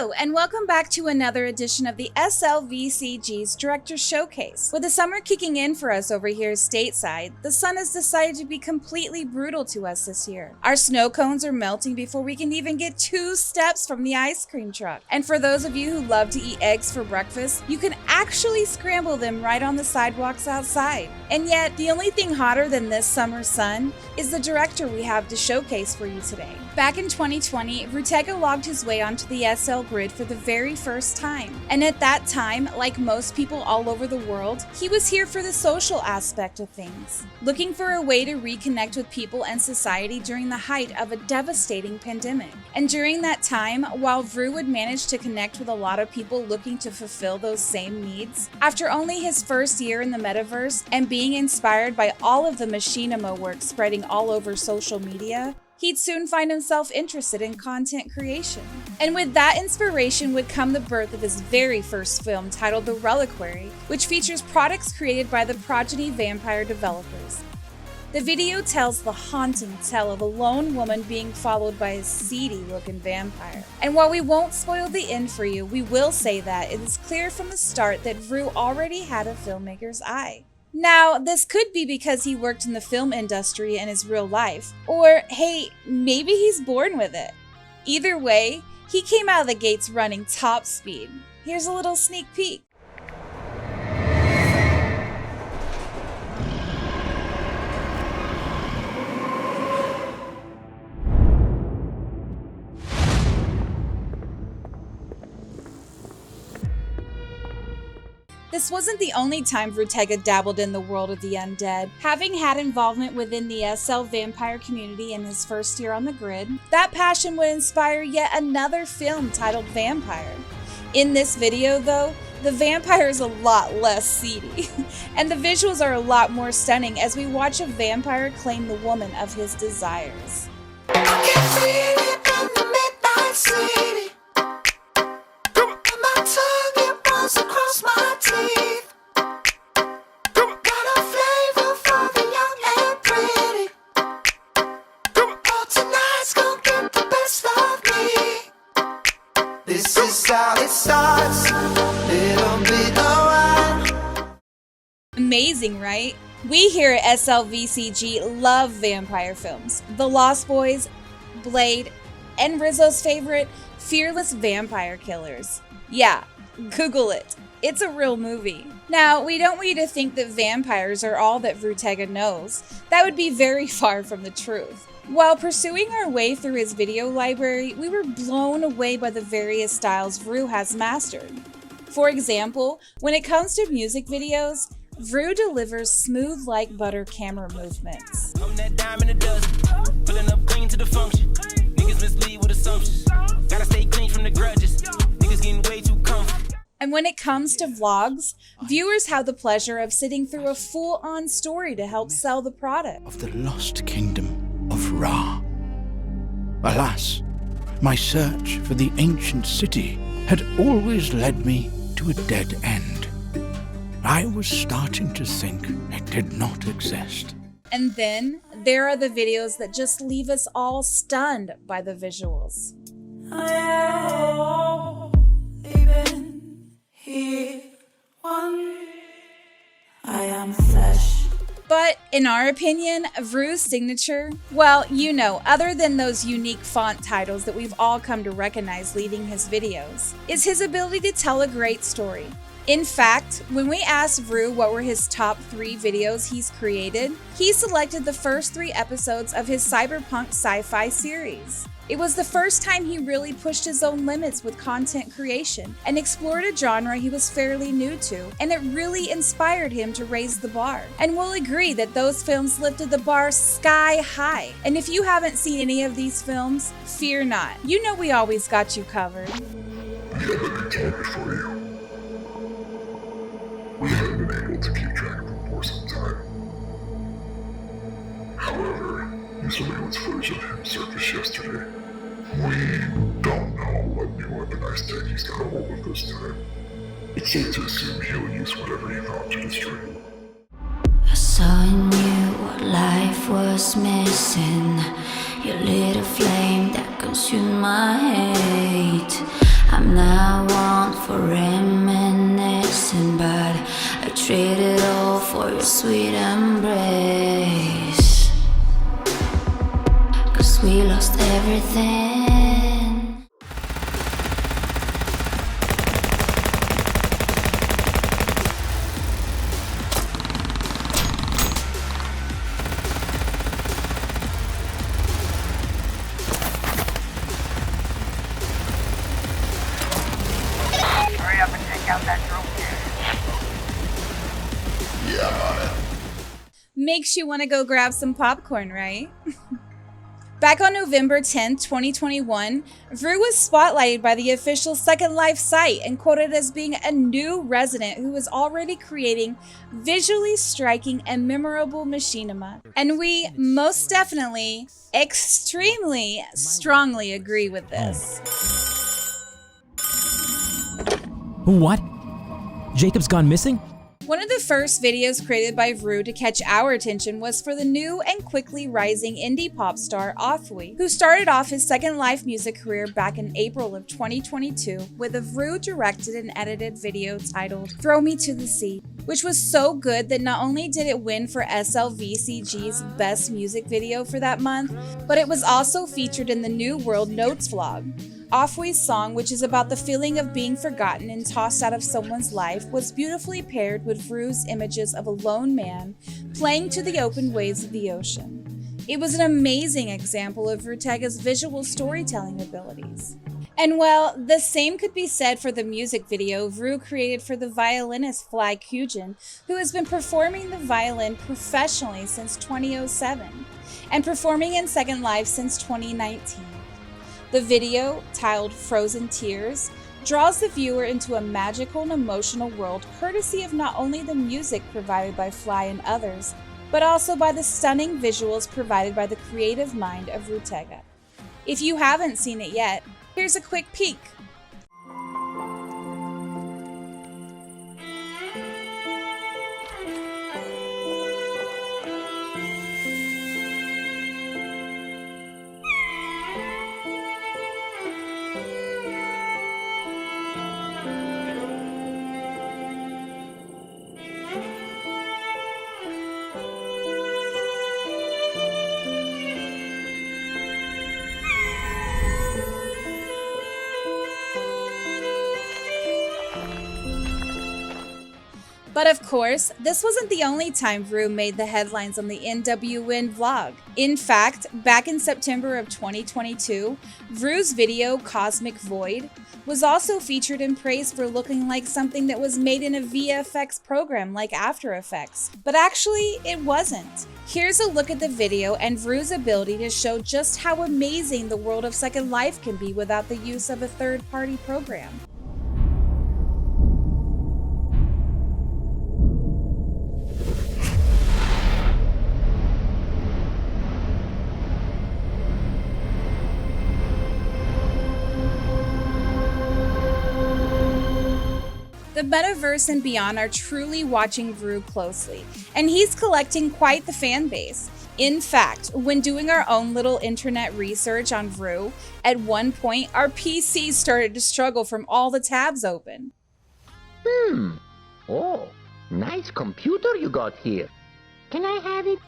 Hello, and welcome back to another edition of the SLVCG's Director Showcase. With the summer kicking in for us over here stateside, the sun has decided to be completely brutal to us this year. Our snow cones are melting before we can even get 2 steps from the ice cream truck. And for those of you who love to eat eggs for breakfast, you can actually scramble them right on the sidewalks outside. And yet, the only thing hotter than this summer sun is the director we have to showcase for you today. Back in 2020, Vrutega logged his way onto the SL grid for the very first time. And at that time, like most people all over the world, he was here for the social aspect of things, looking for a way to reconnect with people and society during the height of a devastating pandemic. And during that time, while Vru would manage to connect with a lot of people looking to fulfill those same needs, after only his first year in the metaverse and being inspired by all of the machinima work spreading all over social media, he'd soon find himself interested in content creation. And with that inspiration would come the birth of his very first film titled The Reliquary, which features products created by the Progeny Vampire developers. The video tells the haunting tale of a lone woman being followed by a seedy-looking vampire. And while we won't spoil the end for you, we will say that it is clear from the start that Vru already had a filmmaker's eye. Now, this could be because he worked in the film industry in his real life, or hey, maybe he's born with it. Either way, he came out of the gates running top speed. Here's a little sneak peek. This wasn't the only time Vrutega dabbled in the world of the undead. Having had involvement within the SL vampire community in his first year on the grid, that passion would inspire yet another film titled Vampire. In this video though, the vampire is a lot less seedy, and the visuals are a lot more stunning as we watch a vampire claim the woman of his desires. I can feel it in the midnight city. My tongue, it runs across my teeth. Got a flavor for the young and pretty. Oh, tonight's gonna get the best of me. This is how it starts. Little bit of wine. Amazing, right? We here at SLVCG love vampire films. The Lost Boys, Blade, and Rizzo's favorite, Fearless Vampire Killers. Yeah, Google it. It's a real movie. Now, we don't want you to think that vampires are all that Vrutega knows. That would be very far from the truth. While pursuing our way through his video library, we were blown away by the various styles Vru has mastered. For example, when it comes to music videos, Vru delivers smooth like butter camera movements. I'm that dime in a dozen, pulling up clean to the function. Niggas mislead with assumptions. Gotta stay clean from the grudges. Niggas getting way too comfortable. And when it comes to vlogs, viewers have the pleasure of sitting through a full-on story to help sell the product. Of the lost kingdom of Ra. Alas, my search for the ancient city had always led me to a dead end. I was starting to think it did not exist. And then there are the videos that just leave us all stunned by the visuals. I am flesh. But in our opinion, Vru's signature, well, you know, other than those unique font titles that we've all come to recognize leading his videos, is his ability to tell a great story. In fact, when we asked Vru what were his top 3 videos he's created, he selected the first 3 episodes of his cyberpunk sci-fi series. It was the first time he really pushed his own limits with content creation and explored a genre he was fairly new to, and it really inspired him to raise the bar. And we'll agree that those films lifted the bar sky high. And if you haven't seen any of these films, fear not. You know we always got you covered. We have a new target for you. We haven't been able to keep track of him for some time. However, new surveillance footage of him surfaced yesterday. We don't know what new weaponized tech he's got a hold of this time. It's safe to assume he'll use whatever he found to destroy him. I saw in you what life was missing. You lit a flame that consumed my hate. I'm not one for reminiscing, but I trade it all for your sweet embrace. 'Cause we lost everything. Hurry up and take out that drone. Yeah, I'm on it. Makes you want to go grab some popcorn, right? Back on November 10th, 2021, Vru was spotlighted by the official SecondLife site and quoted as being a new resident who was already creating visually striking and memorable machinima. And we most definitely, extremely strongly agree with this. What? Jacob's gone missing? One of the first videos created by Vru to catch our attention was for the new and quickly rising indie pop star Othwi, who started off his SecondLife music career back in April of 2022 with a Vru directed and edited video titled Throw Me to the Sea, which was so good that not only did it win for SLVCG's Best Music Video for that month, but it was also featured in the New World Notes vlog. Othwi's song, which is about the feeling of being forgotten and tossed out of someone's life, was beautifully paired with Vru's images of a lone man playing to the open waves of the ocean. It was an amazing example of Vrutega's visual storytelling abilities. And well, the same could be said for the music video Vru created for the violinist Fly Kujin, who has been performing the violin professionally since 2007 and performing in SecondLife since 2019. The video, titled Frozen Tears, draws the viewer into a magical and emotional world courtesy of not only the music provided by Fly and others, but also by the stunning visuals provided by the creative mind of Vrutega. If you haven't seen it yet, here's a quick peek. But of course, this wasn't the only time Vru made the headlines on the NWN vlog. In fact, back in September of 2022, Vru's video, Cosmic Void, was also featured and praised for looking like something that was made in a VFX program like After Effects. But actually, it wasn't. Here's a look at the video and Vru's ability to show just how amazing the world of SecondLife can be without the use of a third-party program. The metaverse and beyond are truly watching Vru closely, and he's collecting quite the fan base. In fact, when doing our own little internet research on Vru, at one point our PC started to struggle from all the tabs open. Oh, nice computer you got here. Can I have it?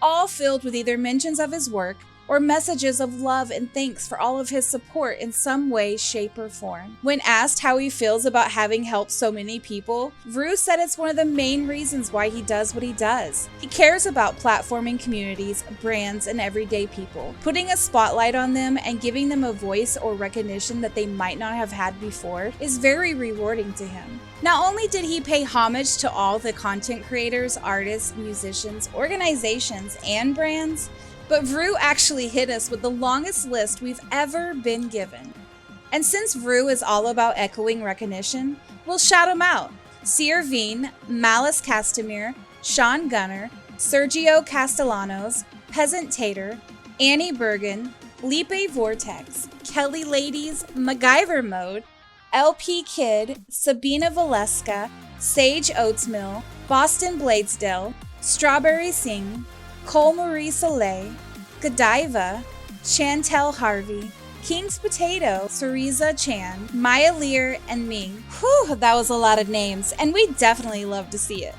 All filled with either mentions of his work or messages of love and thanks for all of his support in some way, shape, or form. When asked how he feels about having helped so many people, Vru said it's one of the main reasons why he does what he does. He cares about platforming communities, brands, and everyday people, putting a spotlight on them and giving them a voice or recognition that they might not have had before is very rewarding to him. Not only did he pay homage to all the content creators, artists, musicians, organizations, and brands, but Vru actually hit us with the longest list we've ever been given. And since Vru is all about echoing recognition, we'll shout him out. Siervine, Malice Castamere, Sean Gunner, Sergio Castellanos, Peasant Tater, Annie Bergen, Lipe Vortex, Kelly Ladies, MacGyver Mode, LP Kid, Sabina Valeska, Sage Oatsmill, Boston Bladesdell, Strawberry Singh, Cole Marie Soleil, Godiva, Chantel Harvey, King's Potato, Sariza Chan, Maya Lear, and Ming. Whew, that was a lot of names, and we'd definitely love to see it.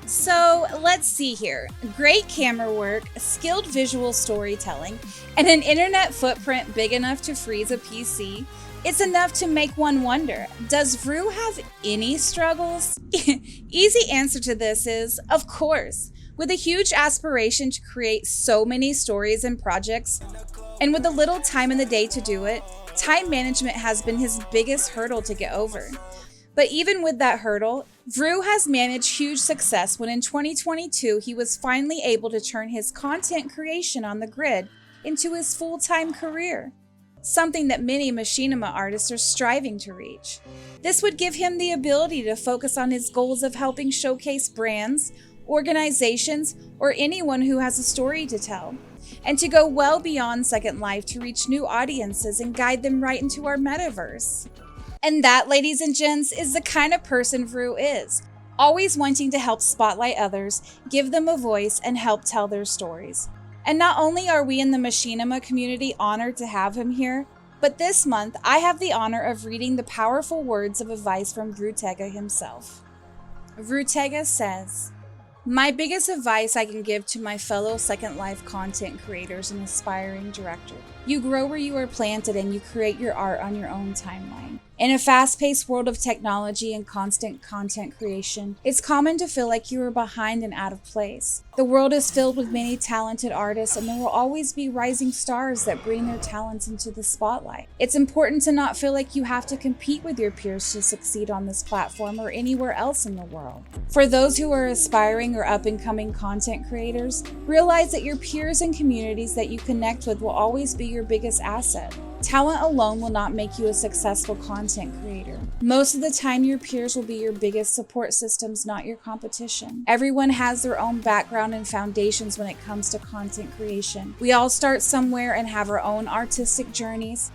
So let's see here. Great camera work, skilled visual storytelling, and an internet footprint big enough to freeze a PC. It's enough to make one wonder, does Vru have any struggles? Easy answer to this is, of course. With a huge aspiration to create so many stories and projects, and with a little time in the day to do it, time management has been his biggest hurdle to get over. But even with that hurdle, Vru has managed huge success when in 2022 he was finally able to turn his content creation on the grid into his full-time career, something that many machinima artists are striving to reach. This would give him the ability to focus on his goals of helping showcase brands, organizations, or anyone who has a story to tell, and to go well beyond Second Life to reach new audiences and guide them right into our metaverse. And that, ladies and gents, is the kind of person Vru is, always wanting to help spotlight others, give them a voice, and help tell their stories. And not only are we in the machinima community honored to have him here, but this month I have the honor of reading the powerful words of advice from Vrutega himself. Vrutega says, "My biggest advice I can give to my fellow Second Life content creators and aspiring director. You grow where you are planted and you create your art on your own timeline. In a fast-paced world of technology and constant content creation, it's common to feel like you are behind and out of place. The world is filled with many talented artists, and there will always be rising stars that bring their talents into the spotlight. It's important to not feel like you have to compete with your peers to succeed on this platform or anywhere else in the world. For those who are aspiring or up-and-coming content creators, realize that your peers and communities that you connect with will always be your biggest asset. Talent alone will not make you a successful content creator. Most of the time, your peers will be your biggest support systems, not your competition. Everyone has their own background and foundations when it comes to content creation. We all start somewhere and have our own artistic journeys.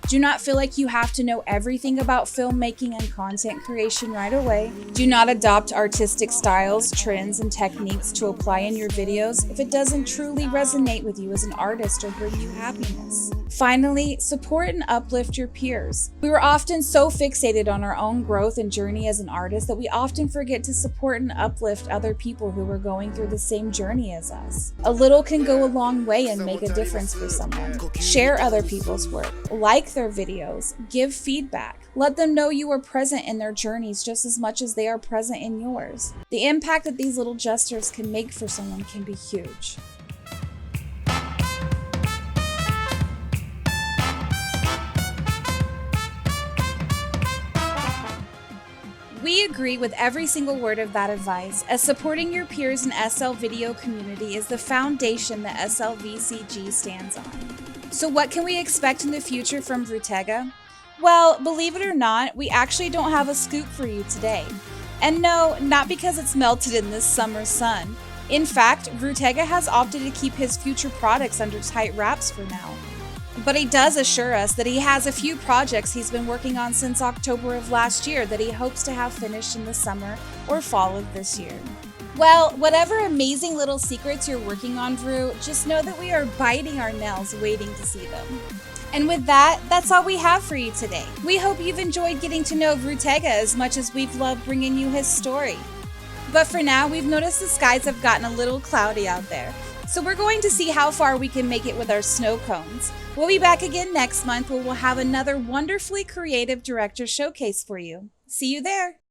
Do not feel like you have to know everything about filmmaking and content creation right away. Do not adopt artistic styles, trends, and techniques to apply in your videos if it doesn't truly resonate with you as an artist or bring you happiness. Finally, support and uplift your peers. We were often so fixated on our own growth and journey as an artist that we often forget to support and uplift other people who are going through the same journey as us. A little can go a long way and make a difference for someone. Share other people's work, like their videos, give feedback. Let them know you are present in their journeys just as much as they are present in yours. The impact that these little gestures can make for someone can be huge. We agree with every single word of that advice, as supporting your peers in SL video community is the foundation that SLVCG stands on. So what can we expect in the future from Vrutega? Well, believe it or not, we actually don't have a scoop for you today. And no, not because it's melted in this summer sun. In fact, Vrutega has opted to keep his future products under tight wraps for now. But he does assure us that he has a few projects he's been working on since October of last year that he hopes to have finished in the summer or fall of this year. Well, whatever amazing little secrets you're working on, Vru, just know that we are biting our nails waiting to see them. And with that, that's all we have for you today. We hope you've enjoyed getting to know Vrutega as much as we've loved bringing you his story. But for now, we've noticed the skies have gotten a little cloudy out there, so we're going to see how far we can make it with our snow cones. We'll be back again next month where we'll have another wonderfully creative director showcase for you. See you there!